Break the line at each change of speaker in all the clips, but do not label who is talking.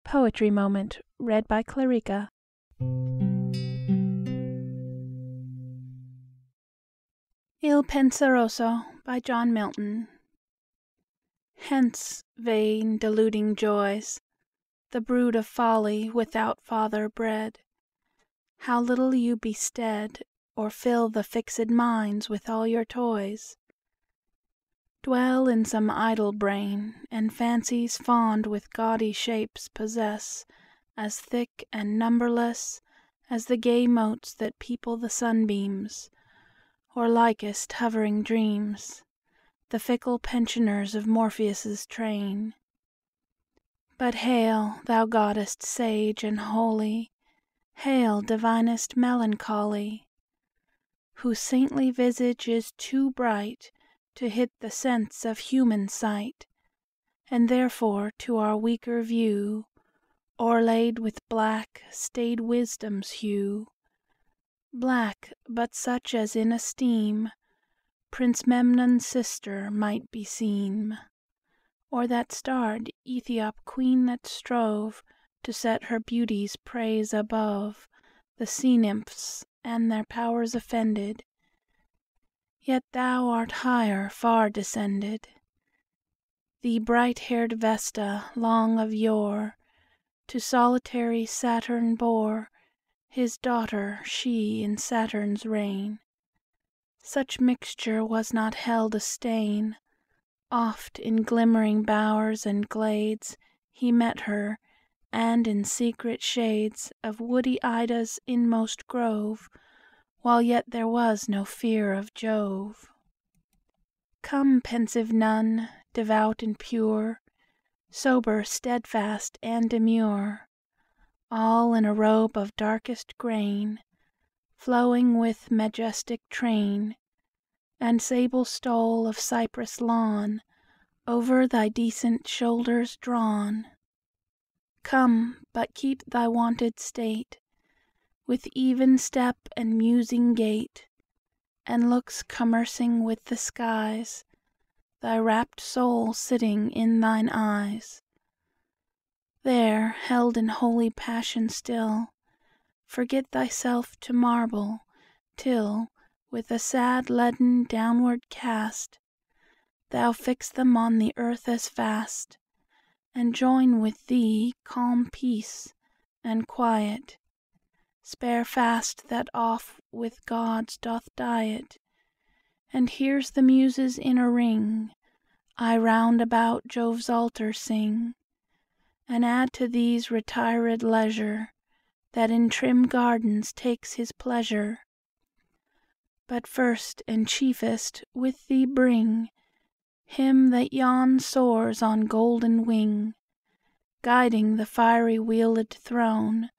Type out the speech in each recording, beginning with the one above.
Poetry Moment, read by Clarica. Il Penseroso by John Milton. Hence, vain deluding joys, the brood of folly without father bred. How little you bestead, or fill the fixed minds with all your toys. Dwell in some idle brain, and fancies fond with gaudy shapes possess, as thick and numberless as the gay motes that people the sunbeams, or likest hovering dreams, the fickle pensioners of Morpheus's train. But hail, thou goddess sage and holy, hail, divinest melancholy, whose saintly visage is too bright to hit the sense of human sight, and therefore to our weaker view o'erlaid with black, staid wisdom's hue, black, but such as in esteem Prince Memnon's sister might beseem, or that starred Ethiop queen that strove to set her beauty's praise above the sea nymphs and their powers offended. Yet thou art higher far descended. Thee bright-haired Vesta long of yore to solitary Saturn bore, his daughter she in Saturn's reign. Such mixture was not held a stain. Oft in glimmering bowers and glades he met her, and in secret shades of woody Ida's inmost grove, while yet there was no fear of Jove. Come, pensive nun, devout and pure, sober, steadfast, and demure, all in a robe of darkest grain, flowing with majestic train, and sable stole of cypress lawn over thy decent shoulders drawn. Come, but keep thy wonted state, with even step and musing gait, and looks commercing with the skies, thy rapt soul sitting in thine eyes. There, held in holy passion still, forget thyself to marble, till, with a sad leaden downward cast, thou fix them on the earth as fast, and join with thee calm peace and quiet. Spare fast that oft with gods doth diet, and hears the Muses in a ring aye round about Jove's altar sing, and add to these retired leisure that in trim gardens takes his pleasure. But first and chiefest with thee bring him that yon soars on golden wing, guiding the fiery wheeled throne,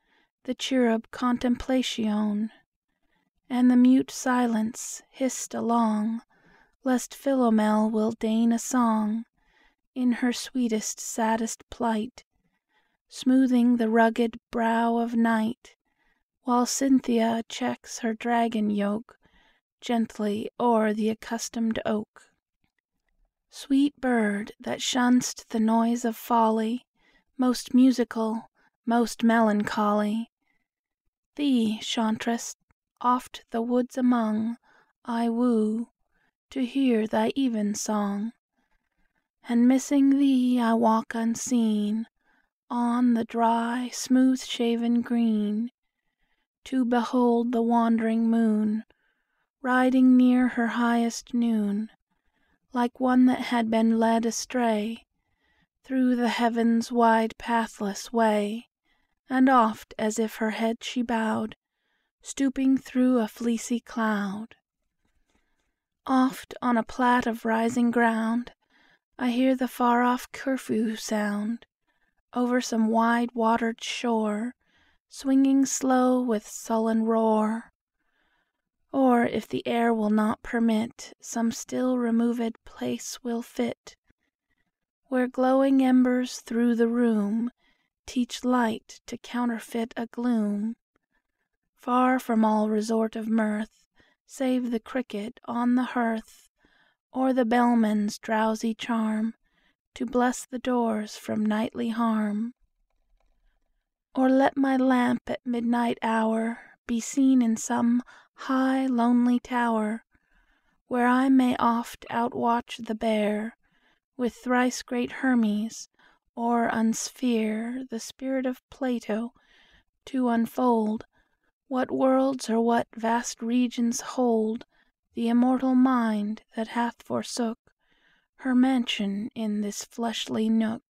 the cherub Contemplation, and the mute Silence hissed along, lest Philomel will deign a song in her sweetest saddest plight, smoothing the rugged brow of night, while Cynthia checks her dragon yoke gently o'er the accustomed oak. Sweet bird, that shun'st the noise of folly, most musical, most melancholy, thee, chantress, oft the woods among I woo, to hear thy even song, and missing thee I walk unseen on the dry, smooth shaven green, to behold the wandering moon riding near her highest noon, like one that had been led astray through the heaven's wide pathless way, and oft as if her head she bowed, stooping through a fleecy cloud. Oft on a plat of rising ground I hear the far-off curfew sound, over some wide watered shore, swinging slow with sullen roar. Or if the air will not permit, some still removed place will fit, where glowing embers through the room teach light to counterfeit a gloom, far from all resort of mirth, save the cricket on the hearth, or the bellman's drowsy charm to bless the doors from nightly harm. Or let my lamp at midnight hour Be seen in some high lonely tower, Where I may oft outwatch the bear, With thrice great Hermes, or unsphere The spirit of Plato, to unfold What worlds or what vast regions hold The immortal mind that hath forsook Her mansion in this fleshly nook.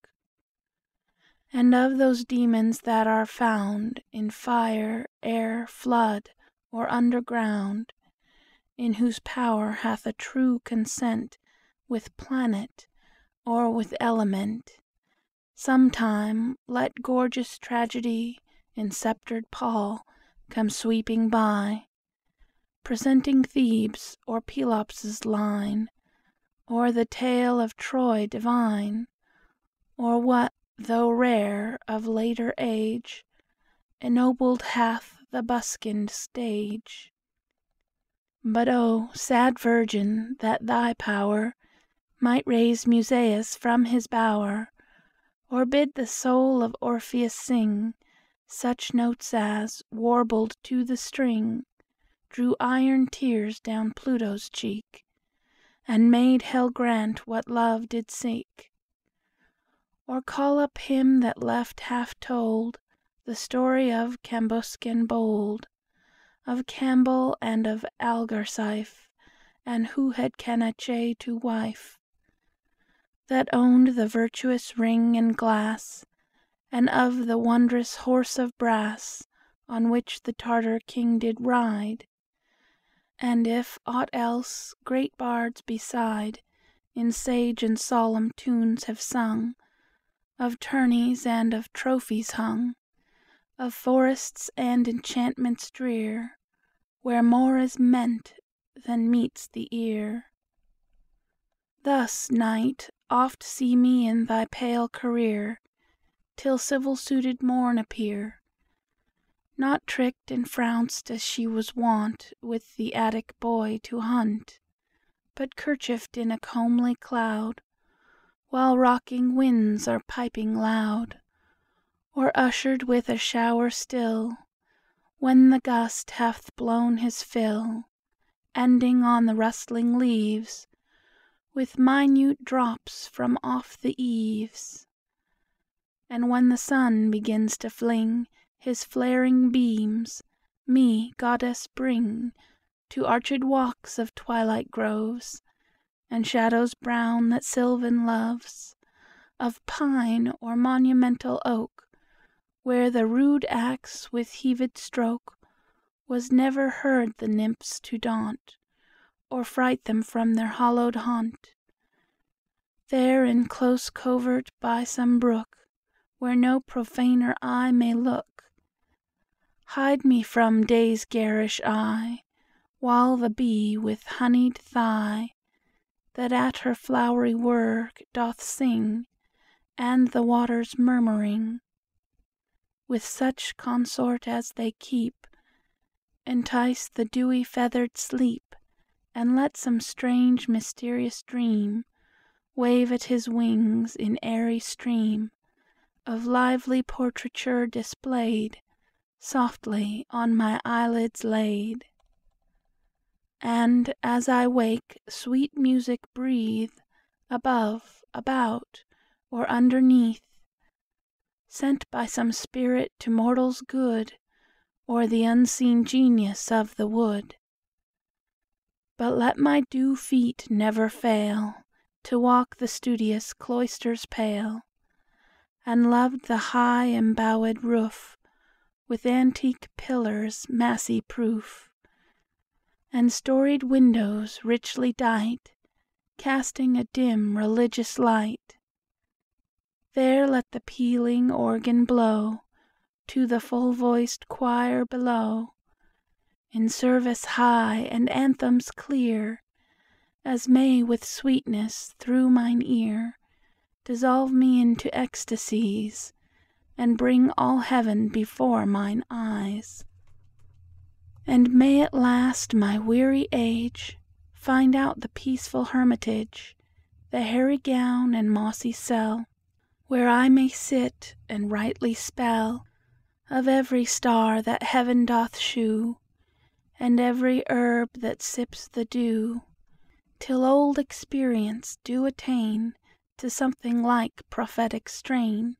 And of those demons that are found In fire, air, flood, or underground, In whose power hath a true consent With planet, or with element, Sometime let gorgeous tragedy In sceptred pall come sweeping by, Presenting Thebes or Pelops' line, Or the tale of Troy divine, Or what, though rare, of later age, Ennobled hath the buskined stage. But O sad virgin, that thy power Might raise Musaeus from his bower, Or bid the soul of Orpheus sing Such notes as, warbled to the string, Drew iron tears down Pluto's cheek, And made Hell grant what love did seek. Or call up him that left half told The story of Cambuscan bold, Of Cambel and of Algarsife, And who had Canace to wife, That owned the virtuous ring and glass, And of the wondrous horse of brass On which the Tartar king did ride, And if aught else, great bards beside In sage and solemn tunes have sung, Of tourneys and of trophies hung, Of forests and enchantments drear, Where more is meant than meets the ear. Thus, Night, oft see me in thy pale career, Till civil suited Morn appear, Not tricked and frounced as she was wont With the Attic boy to hunt, But kerchiefed in a comely cloud, While rocking winds are piping loud, Or ushered with a shower still, When the gust hath blown his fill, Ending on the rustling leaves With minute drops from off the eaves. And when the sun begins to fling His flaring beams, me, goddess, bring To arched walks of twilight groves, And shadows brown that sylvan loves, Of pine or monumental oak, Where the rude axe with heaved stroke Was never heard the nymphs to daunt, Or fright them from their hallowed haunt. There in close covert by some brook, Where no profaner eye may look, Hide me from day's garish eye, While the bee with honeyed thigh, That at her flowery work doth sing, And the waters murmuring, With such consort as they keep, Entice the dewy feathered sleep, And let some strange mysterious dream Wave at his wings in airy stream Of lively portraiture displayed, Softly on my eyelids laid. And as I wake, sweet music breathe Above, about, or underneath, Sent by some spirit to mortals good, Or the unseen genius of the wood. But let my dew feet never fail To walk the studious cloisters pale, And love the high embowèd roof, With antique pillars massy proof, And storied windows richly dight, Casting a dim religious light. There let the pealing organ blow To the full voiced choir below, In service high and anthems clear, As may with sweetness through mine ear Dissolve me into ecstasies, And bring all heaven before mine eyes. And may at last my weary age Find out the peaceful hermitage, The hairy gown and mossy cell, Where I may sit and rightly spell Of every star that heaven doth shew, And every herb that sips the dew, Till old experience do attain To something like prophetic strain.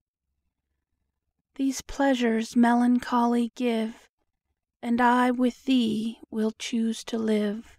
These pleasures melancholy give, And I with thee will choose to live.